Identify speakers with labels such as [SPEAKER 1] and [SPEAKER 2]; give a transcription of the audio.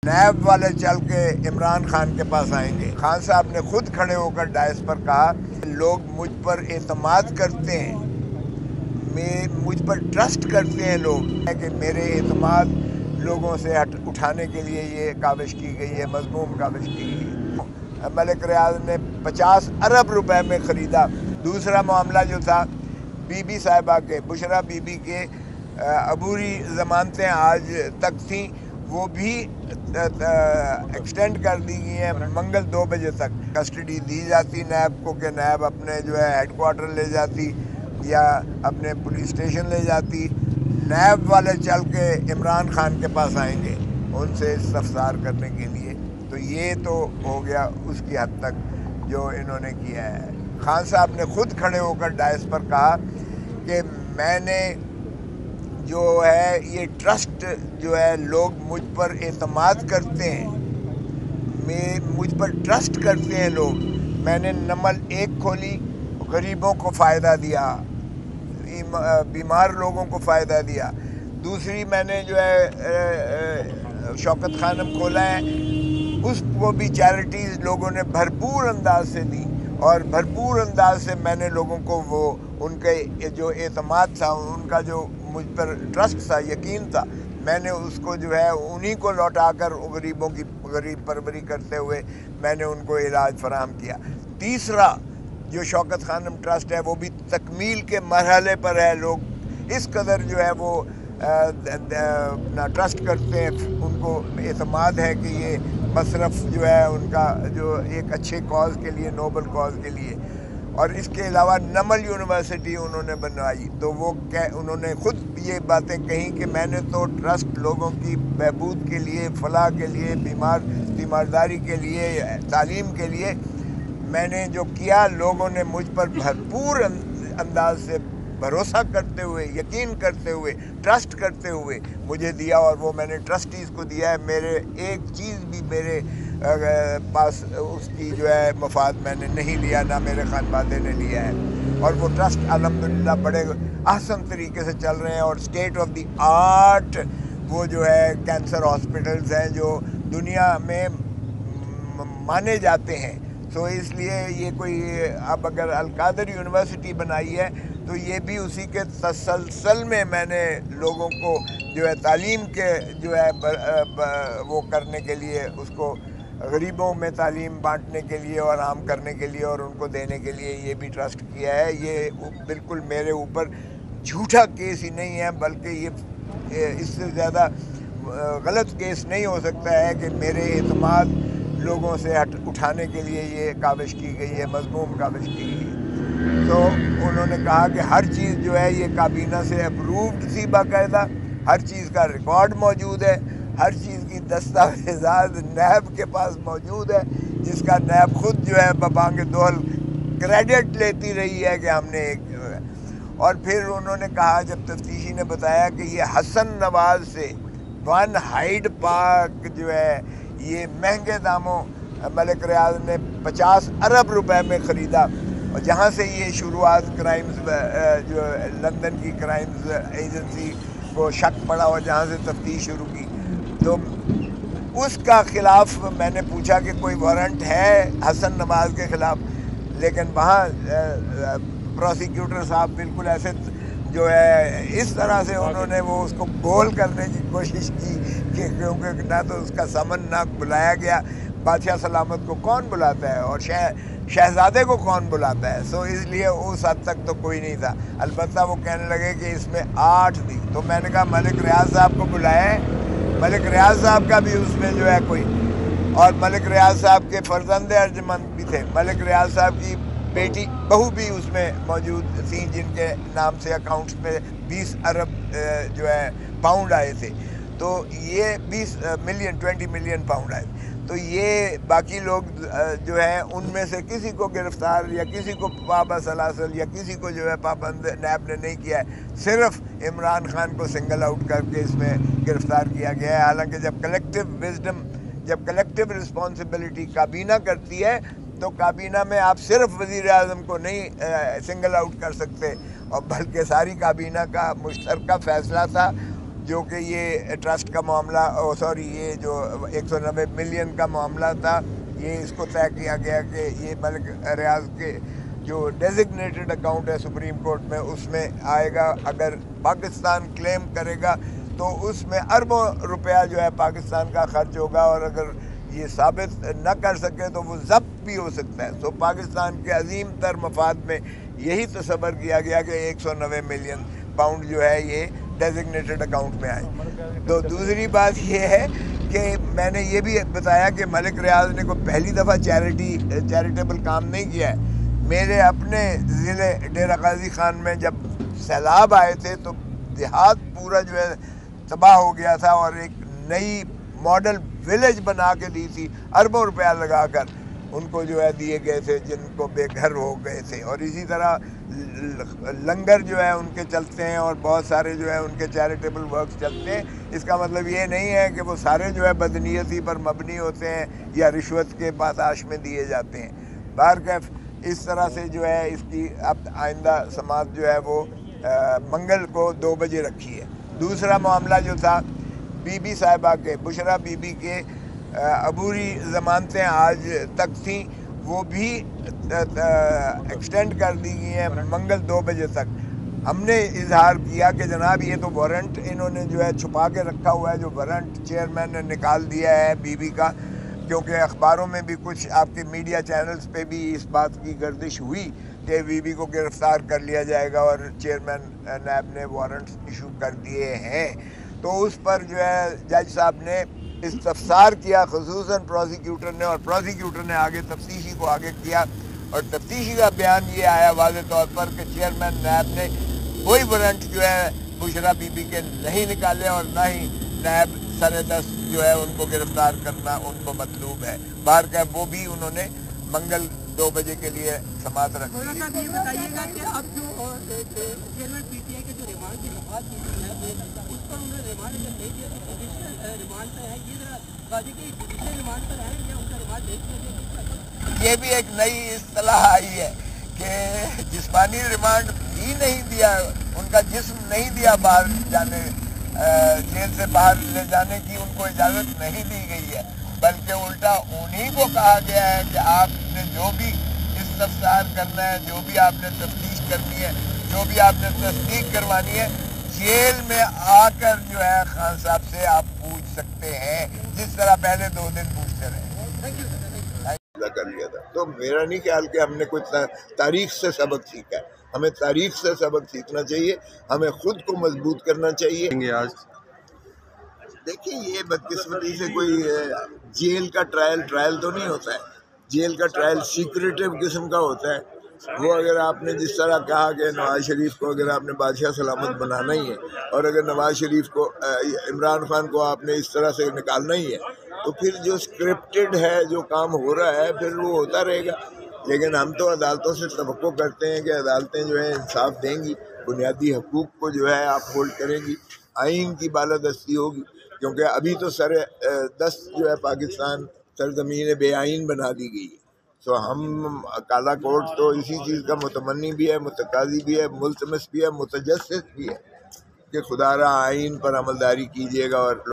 [SPEAKER 1] नैब वाले चल के इमरान खान के पास आएंगे। खान साहब ने खुद खड़े होकर डायस पर कहा, लोग मुझ पर एतमाद करते हैं, मुझ पर ट्रस्ट करते हैं लोग, कि मेरे एतमाद लोगों से उठाने के लिए ये काविश की गई है, मज़मूम काविश की गई है। मलिक रियाज ने 50 अरब रुपए में ख़रीदा। दूसरा मामला जो था बीबी साहिबा के, बुशरा बीबी के अबूरी ज़मानतें आज तक थीं, वो भी एक्सटेंड कर दी गई हैं। मंगल 2 बजे तक कस्टडी दी जाती नैब को, कि नैब अपने जो है हेडक्वार्टर ले जाती या अपने पुलिस स्टेशन ले जाती। नैब वाले चल के इमरान खान के पास आएंगे उनसे इस्तफसार करने के लिए। तो ये तो हो गया उसकी हद तक जो इन्होंने किया है। खान साहब ने खुद खड़े होकर डायस पर कहा कि मैंने जो है ये ट्रस्ट जो है, लोग मुझ पर एतमाद करते हैं, मुझ पर ट्रस्ट करते हैं लोग। मैंने नंबर 1 खोली, गरीबों को फ़ायदा दिया, बीमार लोगों को फ़ायदा दिया। दूसरी मैंने जो है शौकत खानम खोला है, उसको भी चैरिटीज़ लोगों ने भरपूर अंदाज से दी, और भरपूर अंदाज से मैंने लोगों को वो उनके जो एतमाद था, उनका जो मुझ पर ट्रस्ट था, यकीन था, मैंने उसको जो है उन्हीं को लौटा कर गरीबों की गरीब परवरी करते हुए मैंने उनको इलाज फराहम किया। तीसरा जो शौकत खानम ट्रस्ट है वो भी तकमील के मरहले पर है। लोग इस कदर जो है वो अपना ट्रस्ट करते हैं, उनको एतमाद है कि ये मसरफ जो है उनका जो एक अच्छे कॉज के लिए, नोबल कॉज के लिए। और इसके अलावा नमल यूनिवर्सिटी उन्होंने बनवाई, तो वो उन्होंने खुद ये बातें कही कि मैंने तो ट्रस्ट लोगों की बहबूद के लिए, फलाह के लिए, बीमारदारी के लिए, तालीम के लिए मैंने जो किया, लोगों ने मुझ पर भरपूर अंदाज से भरोसा करते हुए, यकीन करते हुए, ट्रस्ट करते हुए मुझे दिया, और वो मैंने ट्रस्टीज़ को दिया है। मेरे एक चीज़ भी मेरे पास उसकी जो है मफाद मैंने नहीं लिया, ना मेरे खानवादे ने लिया है। और वो ट्रस्ट अल्हम्दुलिल्लाह बड़े आसान तरीके से चल रहे हैं, और स्टेट ऑफ द आर्ट वो जो है कैंसर हॉस्पिटल्स हैं जो दुनिया में माने जाते हैं। तो इसलिए ये कोई अब अगर अलकादर यूनिवर्सिटी बनाई है तो ये भी उसी के तसलसल में मैंने लोगों को जो है तालीम के जो है वो करने के लिए, उसको गरीबों में तालीम बांटने के लिए और आम करने के लिए और उनको देने के लिए ये भी ट्रस्ट किया है। ये बिल्कुल मेरे ऊपर झूठा केस ही नहीं है, बल्कि ये इससे ज़्यादा गलत केस नहीं हो सकता है कि मेरे एतमाद लोगों से उठाने के लिए ये काविश की गई है, मज़मूम काविश की गई है। तो उन्होंने कहा कि हर चीज़ जो है ये काबीना से अप्रूव्ड थी, बाकायदा हर चीज़ का रिकॉर्ड मौजूद है, हर चीज़ की दस्तावेज़ात नैब के पास मौजूद है, जिसका नैब खुद जो है बबांग दोहल क्रेडिट लेती रही है कि हमने एक। और फिर उन्होंने कहा, जब तफ्तीशी ने बताया कि ये हसन नवाज से 1 हाइड पार्क जो है ये महंगे दामों मलिक रियाज ने 50 अरब रुपए में ख़रीदा, और जहाँ से ये शुरुआत क्राइम्स जो लंदन की क्राइम्स एजेंसी को शक पड़ा और जहाँ से तफ्तीश शुरू की, तो उसका ख़िलाफ़ मैंने पूछा कि कोई वारंट है हसन नवाज के ख़िलाफ़, लेकिन वहाँ प्रोसिक्यूटर साहब बिल्कुल ऐसे जो है इस तरह से उन्होंने वो उसको गोल करने की कोशिश की कि क्योंकि ना तो उसका समन ना बुलाया गया, बादशाह सलामत को कौन बुलाता है और शहजादे को कौन बुलाता है, सो इसलिए उस हद तक तो कोई नहीं था। अलबत्ता वो कहने लगे कि इसमें 8 थी, तो मैंने कहा मलिक रियाज साहब को बुलाए, मलिक रियाज साहब का भी उसमें जो है कोई, और मलिक रियाज साहब के फर्जंद अर्जमंद भी थे, मलिक रियाज साहब की बेटी बहू भी उसमें मौजूद थी, जिनके नाम से अकाउंट्स में 20 अरब जो है पाउंड आए थे। तो ये 20 मिलियन पाउंड आए। तो ये बाकी लोग जो है उनमें से किसी को गिरफ़्तार या किसी को पाबंद सलासल या किसी को जो है पाबंद नैब ने नहीं किया है, सिर्फ इमरान खान को सिंगल आउट करके इसमें गिरफ़्तार किया गया है। हालांकि जब कलेक्टिव विजडम, जब कलेक्टिव रिस्पॉन्सिबिलिटी काबीना करती है तो काबीना में आप सिर्फ वज़ीर-ए-आज़म को नहीं सिंगल आउट कर सकते, और बल्कि सारी काबीना का मुश्तरका फ़ैसला था جو کہ یہ ٹرسٹ کا معاملہ یہ جو 190 ملین کا معاملہ تھا، یہ اس کو طے کیا گیا کہ یہ ملک ریاض کے جو ڈیزگنیٹڈ اکاؤنٹ ہے سپریم کورٹ میں، اس میں آئے گا۔ اگر پاکستان کلیم کرے گا تو اس میں اربوں روپیہ جو ہے پاکستان کا خرچ ہوگا، اور اگر یہ ثابت نہ کر سکے تو وہ ضبط بھی ہو سکتا ہے۔ تو پاکستان کے عظیم تر مفاد میں یہی تصور کیا گیا کہ 190 ملین پاؤنڈ جو ہے یہ ڈیزگنیٹڈ اکاؤنٹ میں آئے۔ تو دوسری بات یہ ہے کہ میں نے یہ بھی بتایا کہ ملک ریاض نے کوئی پہلی دفعہ چیریٹیبل کام نہیں کیا ہے۔ میرے اپنے ضلع ڈیرہ غازی خان میں جب سیلاب آئے تھے تو دیہات پورا جو ہے تباہ ہو گیا تھا، اور ایک نئی ماڈل ولیج بنا کے دی تھی، اربوں روپیہ لگا کر ان کو جو ہے دیے گئے تھے جن کو بے گھر ہو گئے تھے۔ اور اسی طرح لنگر جو ہے ان کے چلتے ہیں، اور بہت سارے جو ہے ان کے چیریٹیبل ورکس چلتے ہیں۔ اس کا مطلب یہ نہیں ہے کہ وہ سارے جو ہے بدنیتی پر مبنی ہوتے ہیں یا رشوت کے پاتاش میں دیے جاتے ہیں۔ بہرکیف اس طرح سے جو ہے اس کی اب آئندہ سماعت جو ہے وہ منگل کو 2 بجے رکھی ہے۔ دوسرا معاملہ جو تھا بی بی صاحبہ کے، بشرا بی بی کے عبوری ضمانتیں آج تک تھیں، وہ بھی ایکسٹینڈ کر دی گئی ہیں منگل 2 بجے تک۔ ہم نے اظہار کیا کہ جناب یہ تو وارنٹ انہوں نے جو ہے چھپا کے رکھا ہوا ہے، جو وارنٹ چیئرمین نے نکال دیا ہے بی بی کا، کیونکہ اخباروں میں بھی کچھ آپ کے میڈیا چینلز پہ بھی اس بات کی گردش ہوئی کہ بی بی کو گرفتار کر لیا جائے گا، اور چیئرمین نیب نے وارنٹس ایشو کر دیے ہیں۔ تو اس پر جو ہے جج صاحب نے استفسار کیا، خصوصاً پروسیکیوٹر نے، اور پروسیکیوٹر نے آگے تفتیشی کو آگے کیا، اور تفتیشی کا بیان یہ آیا واضح طور پر کہ چیئرمین نیب نے کوئی وارنٹ جو ہے بشرا بی بی کے نہیں نکالے، اور نہ ہی نیب سر دست جو ہے ان کو گرفتار کرنا ان کو مطلوب ہے۔ باہر کا وہ بھی انہوں نے منگل 2 بجے کے لیے سماعت رکھ دی۔
[SPEAKER 2] صاحب یہ بتائیے گا کہ اب جو چیئرمین پی ٹی آئی کے جو ریمانڈ کی بات کی ہے اس پر انہوں نے ریمانڈ اگر نہیں دیا تو جوڈیشل ریمانڈ پر ہے، یہ ذرا بازی کے جوڈیشل ریمانڈ پر ہے یا ان کا ریمانڈ نہیں دیا؟
[SPEAKER 1] یہ بھی ایک نئی اصطلاح آئی ہے کہ جسمانی ریمانڈ بھی نہیں دیا، ان کا جسم نہیں دیا باہر جانے، جیل سے باہر لے جانے کی ان کو اجازت نہیں دی گئی ہے، بلکہ الٹا انہی کو کہا گیا ہے کہ آپ نے جو بھی استفسار کرنا ہے، جو بھی آپ نے تفتیش کرنی ہے، جو بھی آپ نے تصدیق کروانی ہے، جیل میں آ کر جو ہے خان صاحب سے آپ پوچھ سکتے ہیں، جس طرح پہلے 2 دن پوچھتے رہے۔ کر لیا تھا۔ تو میرا نہیں خیال کہ ہم نے کوئی تاریخ سے سبق سیکھا ہے، ہمیں تاریخ سے سبق سیکھنا چاہیے، ہمیں خود کو مضبوط کرنا چاہیے۔ دیکھیں یہ بدقسمتی سے کوئی جیل کا ٹرائل تو نہیں ہوتا ہے، جیل کا ٹرائل سیکریٹو قسم کا ہوتا ہے۔ وہ اگر آپ نے جس طرح کہا کہ نواز شریف کو اگر آپ نے بادشاہ سلامت بنانا ہی ہے، اور اگر نواز شریف کو عمران خان کو آپ نے اس طرح سے نکالنا ہی ہے، تو پھر جو اسکرپٹڈ ہے، جو کام ہو رہا ہے، پھر وہ ہوتا رہے گا۔ لیکن ہم تو عدالتوں سے توقع کرتے ہیں کہ عدالتیں جو ہے انصاف دیں گی، بنیادی حقوق کو جو ہے آپ ہولڈ کریں گی، آئین کی بالادستی ہوگی، کیونکہ ابھی تو سر دست جو ہے پاکستان سرزمین بے آئین بنا دی گئی ہے۔ تو ہم کالا کوٹ تو اسی چیز کا متمنی بھی ہے، متقاضی بھی ہے، ملتمس بھی ہے، متجسس بھی ہے کہ خدا را آئین پر عملداری کیجیے گا، اور